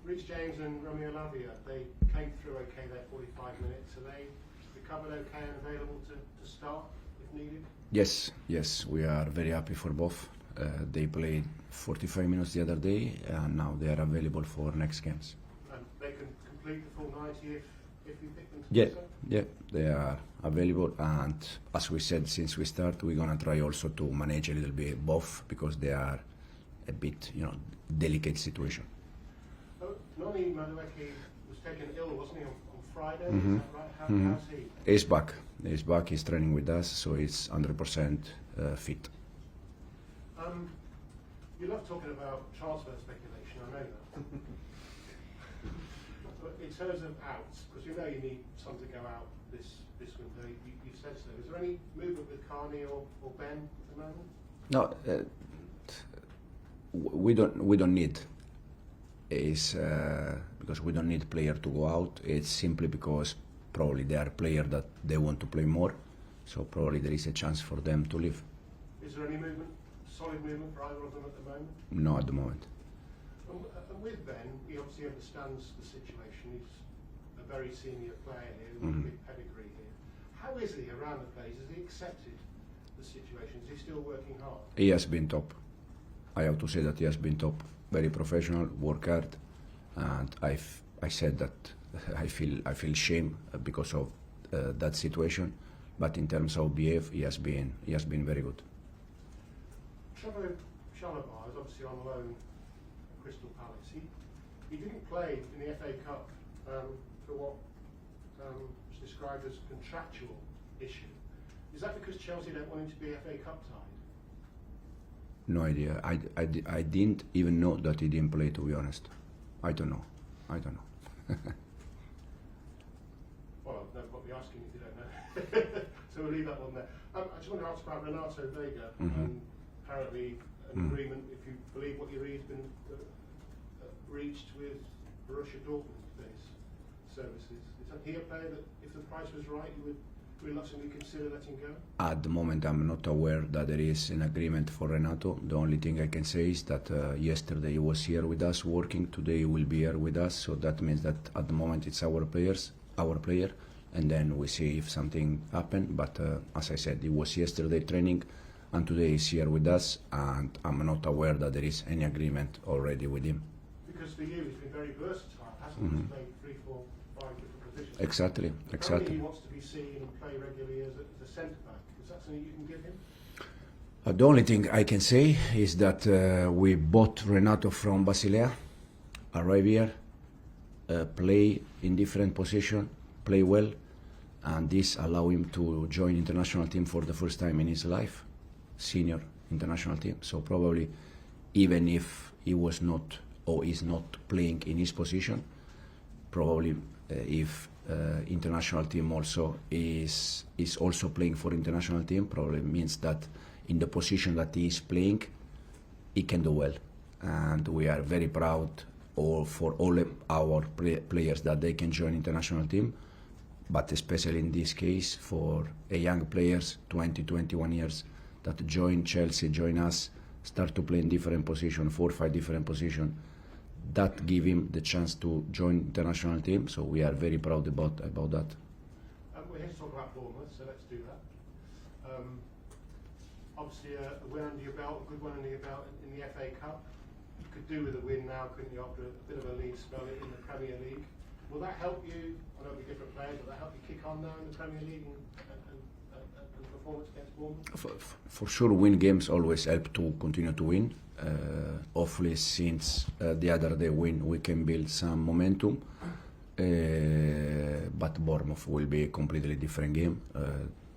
Reece James and Lavia, they came through okay there, 45 minutes. Are they recovered okay and available to start if needed? Yes, we are very happy for both. They played 45 minutes the other day, and now they are available for next games. And they can complete the full 90 if you pick them to Yeah, do so? yeah, they are available, and as we said since we start, we're gonna try also to manage a little bit both because they are a bit, delicate situation. Noni Madueke was taken ill, wasn't he, on Friday? Mm-hmm. Is that right? How's he? He's back. He's back. He's training with us, so he's 100% fit. You love talking about transfer speculation, I know that. But in terms of outs, because you need some to go out this window, you said so. Is there any movement with Carney or Ben at the moment? No, we don't need. Is because we don't need player to go out. It's simply because probably they are players that they want to play more, so probably there is a chance for them to leave. Is there any movement, solid movement for either of them at the moment? No, at the moment. And with Ben, he obviously understands the situation. He's a very senior player here, with a big pedigree here. How is he around the place? Has he accepted the situation? Is he still working hard? He has been top. I have to say that he has been top. Very professional, work hard, and I said that I feel shame because of that situation. But in terms of behave, he has been very good. Chalobah is obviously on loan at Crystal Palace. He didn't play in the FA Cup for what was described as contractual issue. Is that because Chelsea don't want him to be FA Cup tied? No idea. I didn't even know that he didn't play, to be honest. I don't know. Well, no point me asking if you don't know. So we'll leave that one there. I just want to ask about Renato Veiga. Apparently, an agreement, if you believe what you read, has been reached with Borussia Dortmund for his services. Is he a player that, if the price was right, you would reluctantly consider letting go? At the moment, I'm not aware that there is an agreement for Renato. The only thing I can say is that yesterday he was here with us working. Today he will be here with us. So that means that at the moment it's our player, and then we see if something happened. But as I said, he was yesterday training, and today he's here with us. And I'm not aware that there is any agreement already with him. Because for you, he's been very versatile, hasn't he? He's played 3, 4, 5 different positions. Exactly. Apparently he wants to be seen and play regularly as a centre-back. Is that something you can give him? The only thing I can say is that we bought Renato from Basilea, arrive here, play in different position, play well, and this allow him to join international team for the first time in his life, senior international team. So probably even if he was not or is not playing in his position, probably if international team also is also playing for international team, probably means that in the position that he is playing, he can do well. And we are very proud for all our players that they can join international team, but especially in this case for a young players, 20, 21 years, that join Chelsea, join us, start to play in different position, 4 or 5 different position, that give him the chance to join international team. So we are very proud about that. We're here to talk about Bournemouth, so let's do that. Obviously a win under your belt, a good win under your belt in the FA Cup. You could do with a win now, couldn't you, after a bit of a lead spell in the Premier League? Will that help you? I know it'll be different players, will that help you kick on now in the Premier League and performance against Bournemouth? For sure, win games always help to continue to win. Hopefully, since the other day win, we can build some momentum. But Bournemouth will be a completely different game.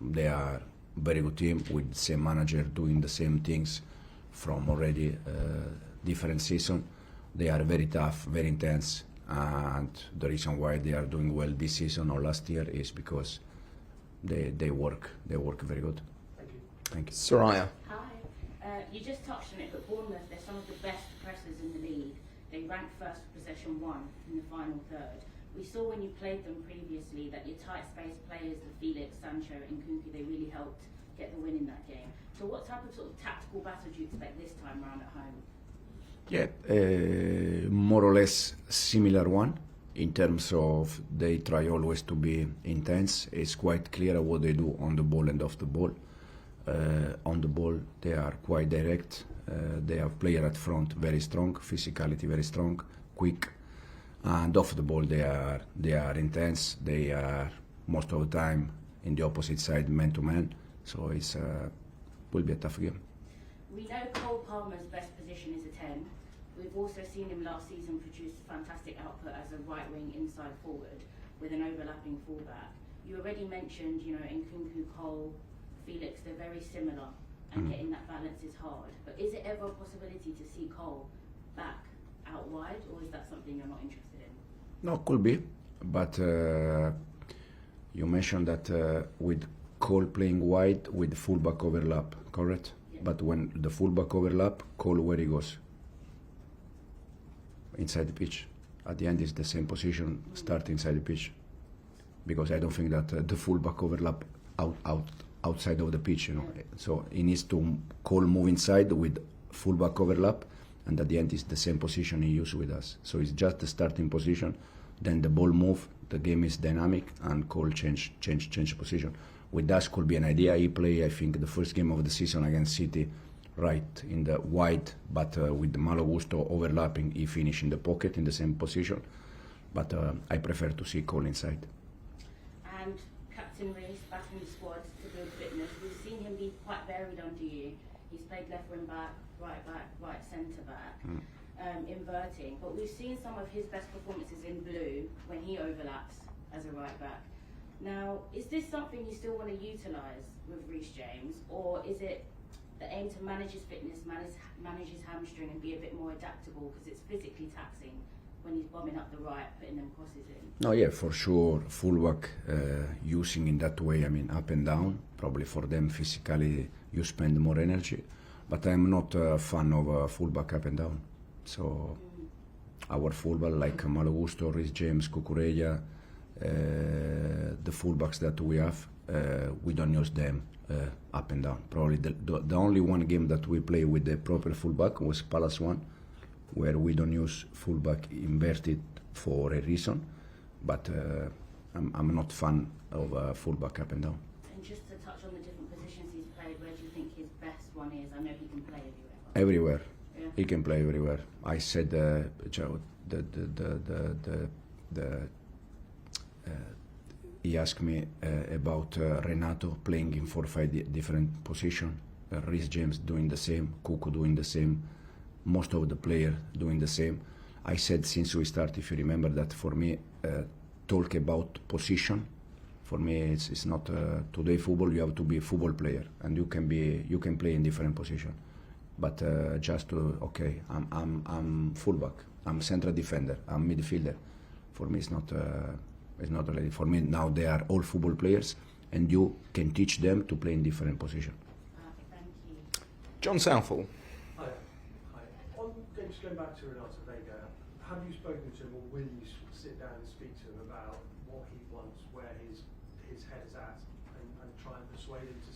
They are a very good team with the same manager doing the same things from already different season. They are very tough, very intense, and the reason why they are doing well this season or last year is because they work very good. Thank you. Soraya. Hi. You just touched on it, but Bournemouth, they're some of the best pressers in the league. They ranked first for possession 1 in the final third. We saw when you played them previously that your tight space players, the Felix, Sancho and Cucurella, they really helped get the win in that game. So what type of sort of tactical battle do you expect this time round at home? Yeah, more or less similar one in terms of they try always to be intense. It's quite clear what they do on the ball and off the ball. On the ball, they are quite direct. They have player at front very strong, physicality very strong, quick, and off the ball they are intense. They are most of the time in the opposite side, man to man. So it's will be a tough game. We know Cole Palmer's best position is a 10. We've also seen him last season produce fantastic output as a right wing inside forward with an overlapping fullback. You already mentioned, Nkunku, Cole, Felix, they're very similar, and getting that balance is hard. But is it ever a possibility to see Cole back out wide, or is that something you're not interested in? No, could be, but you mentioned that with Cole playing wide with fullback overlap, correct? Yeah. But when the fullback overlap, Cole where he goes? Inside the pitch. At the end is the same position, start inside the pitch. Because I don't think that the fullback overlap outside of the pitch, So he needs to Cole move inside with fullback overlap, and at the end is the same position he used with us. So it's just the starting position, then the ball move, the game is dynamic, and Cole change position. With us could be an idea. He play, I think, the first game of the season against City, right in the wide, but with the Malo Gusto overlapping, he finished in the pocket in the same position. But I prefer to see Cole inside. And Captain Reece back in the squad to build fitness. We've seen him be quite varied under you. He's played left wing back, right centre back, inverting. But we've seen some of his best performances in blue when he overlaps as a right back. Now, is this something you still want to utilise with Reece James, or is it the aim to manage his fitness, manage his hamstring, and be a bit more adaptable because it's physically taxing when he's bombing up the right, putting them crosses in? No, yeah, for sure. Fullback using in that way, I mean, up and down. Probably for them, physically, you spend more energy. But I'm not a fan of fullback up and down. So our fullback, like Malo Gusto, Reece James, Cucurella, the fullbacks that we have, we don't use them up and down. Probably the only one game that we play with the proper fullback was Palace one, where we don't use fullback inverted for a reason, but I'm not fan of fullback up and down. And just to touch on the different positions he's played, where do you think his best one is? I know he can play everywhere. Everywhere. Yeah. He can play everywhere. I said he asked me about Renato playing in 4 or 5 different positions. Reece James doing the same, Cucu doing the same, most of the players doing the same. I said since we started, if you remember, that for me, talk about position. For me, it's not today football. You have to be a football player, and you can play in different positions. But just to I'm fullback. I'm central defender. I'm midfielder. For me, it's not really. For me now they are all football players, and you can teach them to play in different positions. Thank you. John Southall. Hi. Just going back to Renato Veiga, have you spoken to him, or will you sit down and speak to him about what he wants, where his head is at, and try and persuade him to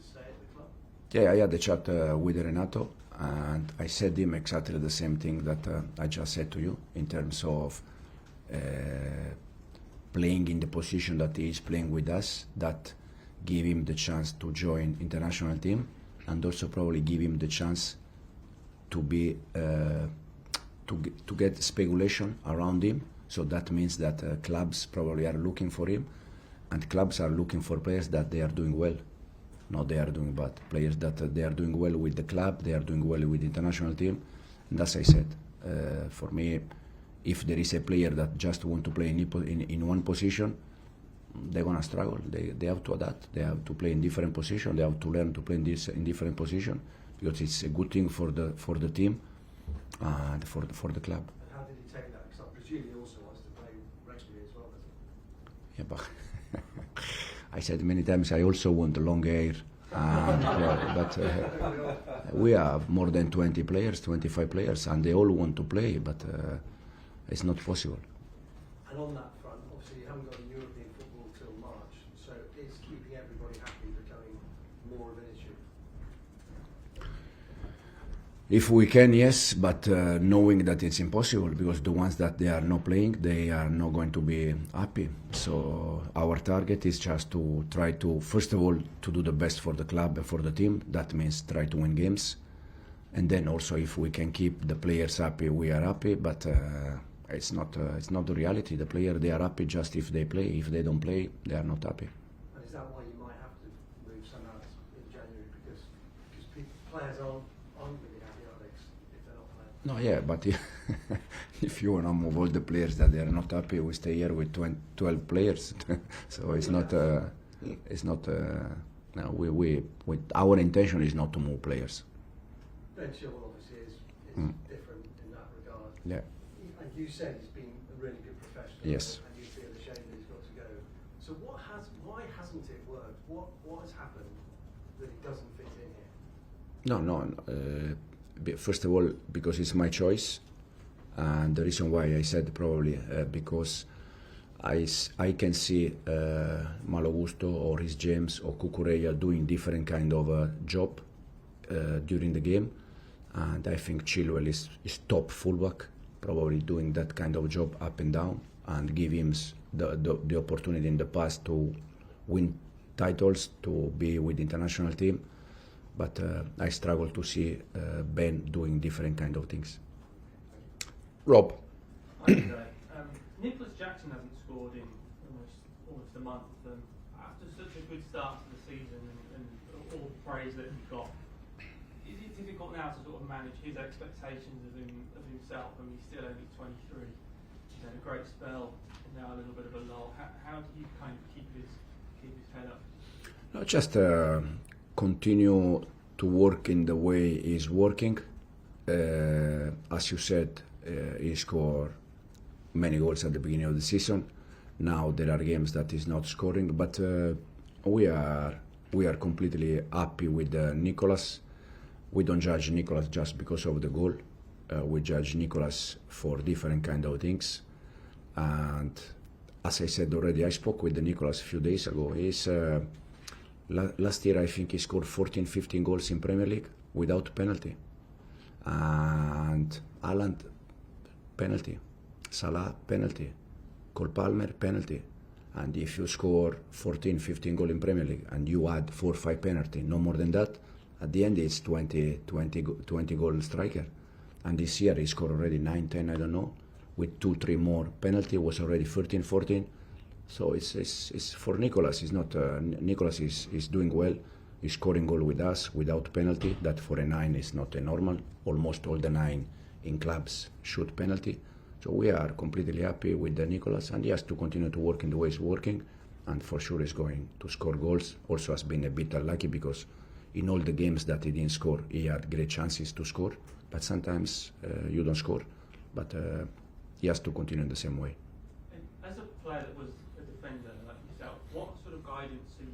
stay at the club? Yeah, I had a chat with Renato, and I said him exactly the same thing that I just said to you in terms of playing in the position that he is playing with us, that give him the chance to join international team, and also probably give him the chance to be to get speculation around him. So that means that clubs probably are looking for him, and clubs are looking for players that they are doing well, not they are doing bad. Players that they are doing well with the club, they are doing well with the international team, and as I said, for me, if there is a player that just want to play in one position, they're gonna struggle. They have to adapt. They have to play in different positions. They have to learn to play in different positions, because it's a good thing for the team and for the club. And how did he take that? Because I presume he also wants to play regularly as well, doesn't he? Yeah, but I said many times I also want long hair. But we have more than 20 players, 25 players, and they all want to play, but it's not possible. And on that front, obviously you haven't got a European football till March, so is keeping everybody happy becoming more of an issue? If we can, yes, but knowing that it's impossible, because the ones that they are not playing, they are not going to be happy. So our target is just to try to, first of all, to do the best for the club and for the team. That means try to win games, and then also if we can keep the players happy, we are happy. But it's not the reality. The player, they are happy just if they play. If they don't play, they are not happy. And is that why you might have to move some out in January, because players aren't really happy, are they, if they're not playing? No, yeah, but if you want to move all the players that they are not happy, we stay here with 12 players. So it's not. No, our intention is not to move players. Ben Chilwell obviously is different in that regard. Yeah. And you said he's been a really good professional. Yes. And you feel ashamed that he's got to go. So why hasn't it worked? What has happened that it doesn't fit in here? No. First of all, because it's my choice, and the reason why I said probably because I can see Malo Gusto or Reece James or Cucurella doing different kind of job during the game, and I think Chilwell is top fullback, probably doing that kind of job up and down, and give him the opportunity in the past to win titles, to be with the international team. But I struggle to see Ben doing different kind of things. Rob. Nicolas Jackson hasn't scored in almost a month, and after such a good start to the season and all the praise that he got, is it difficult now to sort of manage his expectations of himself? I mean, he's still only 23. He's had a great spell, and now a little bit of a lull. How do you kind of keep his head up? No, just continue to work in the way he's working. As you said, he scored many goals at the beginning of the season. Now there are games that he's not scoring, but we are completely happy with Nicolas. We don't judge Nicolas just because of the goal. We judge Nicolas for different kind of things. And as I said already, I spoke with Nicolas a few days ago. He's last year I think he scored 14-15 goals in Premier League without penalty. And Haaland, penalty. Salah, penalty. Cole Palmer, penalty. And if you score 14-15 goals in Premier League and you add 4 or 5 penalty, no more than that, at the end it's 20 goal striker. And this year he scored already 9-10, I don't know, with 2-3 more penalty, was already 13-14. So it's for Nicolas. It's not Nicolas is doing well. He's scoring goal with us without penalty. That for a 9 is not a normal. Almost all the 9 in clubs shoot penalty. So we are completely happy with Nicolas, and he has to continue to work in the way he's working, and for sure he's going to score goals. Also has been a bit unlucky because in all the games that he didn't score, he had great chances to score, but sometimes you don't score. But he has to continue in the same way. And as a player that was a defender like yourself, what sort of guidance do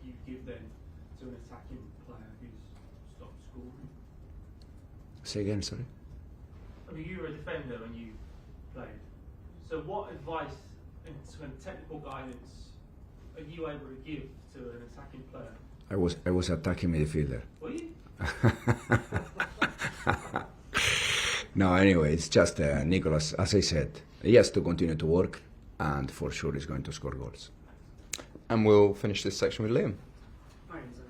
you give then to an attacking player who's stopped scoring? Say again, sorry? I mean, you were a defender when you played. So what advice and technical guidance are you able to give to an attacking player? I was attacking midfielder. Were you? No, anyway, it's just Nicolas, as I said, he has to continue to work, and for sure he's going to score goals. And we'll finish this section with Liam. Hi, Enzo.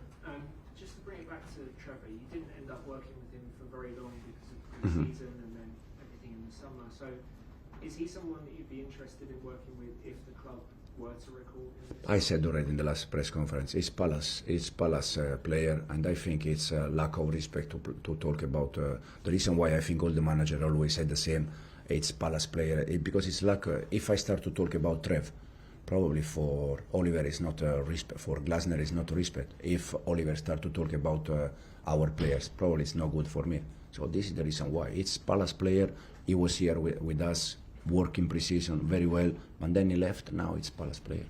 Just to bring it back to Trevor, you didn't end up working with him for very long because of pre-season and then everything in the summer. So is he someone that you'd be interested in working with if the club were to recall him? I said already in the last press conference, he's Palace player, and I think it's a lack of respect to talk about the reason why I think all the managers always said the same. It's Palace player because it's like if I start to talk about Trev, probably for Oliver is not respect, for Glasner is not respect. If Oliver start to talk about our players, probably it's not good for me. So this is the reason why it's Palace player. He was here with us, working pre-season very well, and then he left. Now it's Palace player.